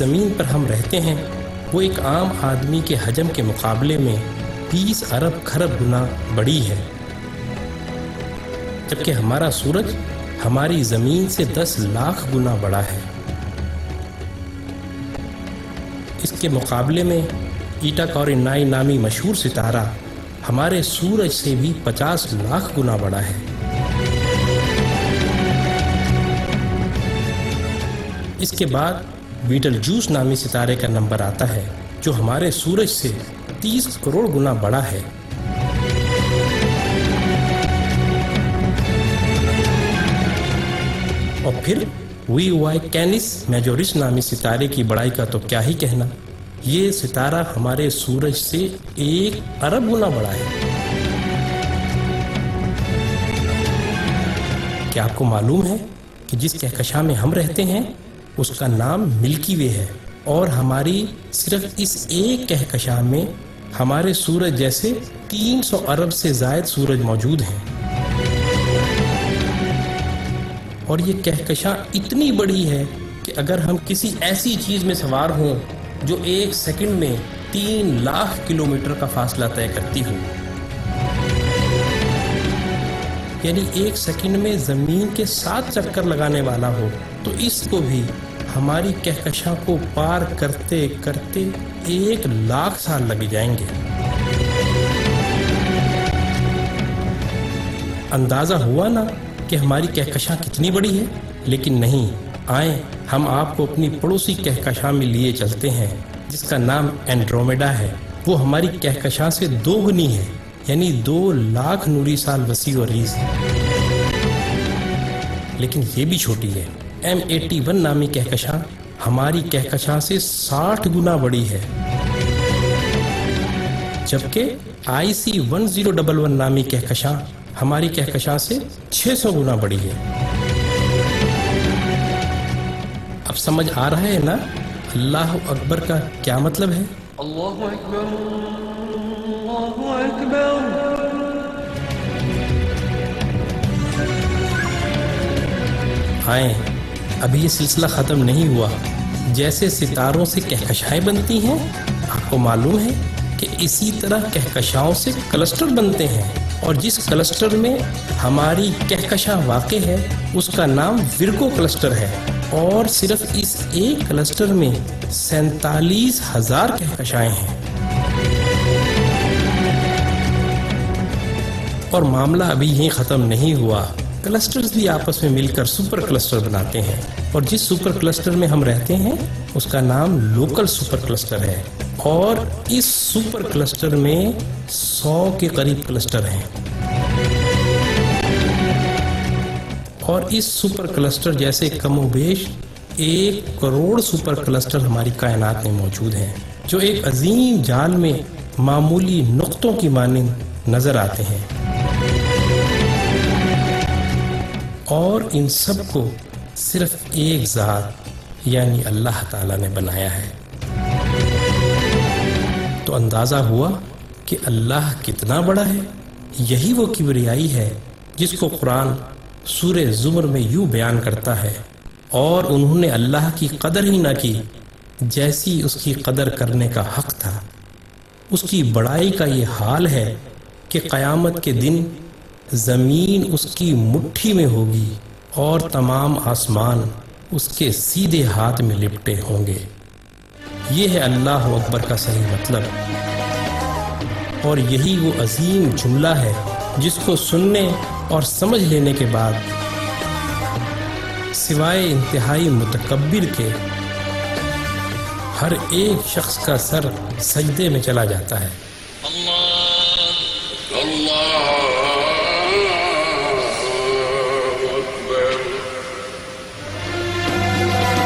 زمین پر ہم رہتے ہیں وہ ایک عام آدمی کے حجم کے مقابلے میں 20 ارب کھرب گنا بڑی ہے، جبکہ ہمارا سورج ہماری زمین سے 10 لاکھ گنا بڑا ہے۔ اس کے مقابلے میں ایٹا کورینائی نامی مشہور ستارہ ہمارے سورج سے بھی 50 لاکھ گنا بڑا ہے۔ اس کے بعد بیٹل جوس نامی ستارے کا نمبر آتا ہے جو ہمارے سورج سے 30 کروڑ گنا بڑا ہے۔ اور پھر وی وائی کینس میجورس نامی ستارے کی بڑائی کا تو کیا ہی کہنا، یہ ستارہ ہمارے سورج سے 1 ارب گنا بڑا ہے۔ کیا آپ کو معلوم ہے کہ جس کہکشاں میں ہم رہتے ہیں اس کا نام ملکی وے ہے، اور ہماری صرف اس ایک کہکشاں میں ہمارے سورج جیسے 300 ارب سے زائد سورج موجود ہیں۔ اور یہ کہکشاں اتنی بڑی ہے کہ اگر ہم کسی ایسی چیز میں سوار ہوں جو 1 سیکنڈ میں 3 لاکھ کلومیٹر کا فاصلہ طے کرتی ہو، یعنی 1 سیکنڈ میں زمین کے 7 چکر لگانے والا ہو، تو اس کو بھی ہماری کہکشاں کو پار کرتے کرتے 1 لاکھ سال لگ جائیں گے۔ اندازہ ہوا نا کہ ہماری کہکشاں کتنی بڑی ہے؟ لیکن نہیں، آئیں ہم آپ کو اپنی پڑوسی کہکشاں میں لیے چلتے ہیں جس کا نام اینڈرومیڈا ہے۔ وہ ہماری کہکشاں سے 2 گنی ہے، یعنی 2 لاکھ نوری سال وسیع و عریض ہے۔ لیکن یہ بھی چھوٹی ہے۔ M81 نامی کہکشاں ہماری کہکشاں سے 60 گنا بڑی ہے، جبکہ IC 1011 نامی کہکشاں ہماری کہکشاں سے 600 گنا بڑی ہے۔ اب سمجھ آ رہا ہے نا اللہ اکبر کا کیا مطلب ہے؟ اللہ اکبر، اللہ اکبر۔ آئیں، ابھی یہ سلسلہ ختم نہیں ہوا۔ جیسے ستاروں سے کہکشائیں بنتی ہیں، آپ کو معلوم ہے کہ اسی طرح کہکشاؤں سے کلسٹر بنتے ہیں، اور جس کلسٹر میں ہماری کہکشاں واقع ہے اس کا نام ورگو کلسٹر ہے، اور صرف اس ایک کلسٹر میں 47,000 کہکشائیں ہیں۔ اور معاملہ ابھی یہیں ختم نہیں ہوا، کلسٹرز بھی آپس میں مل کر سپر کلسٹر بناتے ہیں، اور جس سپر کلسٹر میں ہم رہتے ہیں اس کا نام لوکل سپر کلسٹر ہے، اور اس سپر کلسٹر میں 100 کے قریب کلسٹر ہیں، اور اس سپر کلسٹر جیسے کم و بیش 1 کروڑ سپر کلسٹر ہماری کائنات میں موجود ہیں، جو ایک عظیم جال میں معمولی نقطوں کی مانند نظر آتے ہیں، اور ان سب کو صرف ایک ذات یعنی اللہ تعالیٰ نے بنایا ہے۔ تو اندازہ ہوا کہ اللہ کتنا بڑا ہے۔ یہی وہ کبریائی ہے جس کو قرآن سورہ زمر میں یوں بیان کرتا ہے، اور انہوں نے اللہ کی قدر ہی نہ کی جیسی اس کی قدر کرنے کا حق تھا۔ اس کی بڑائی کا یہ حال ہے کہ قیامت کے دن زمین اس کی مٹھی میں ہوگی اور تمام آسمان اس کے سیدھے ہاتھ میں لپٹے ہوں گے۔ یہ ہے اللہ اکبر کا صحیح مطلب، اور یہی وہ عظیم جملہ ہے جس کو سننے اور سمجھ لینے کے بعد سوائے انتہائی متکبر کے ہر ایک شخص کا سر سجدے میں چلا جاتا ہے۔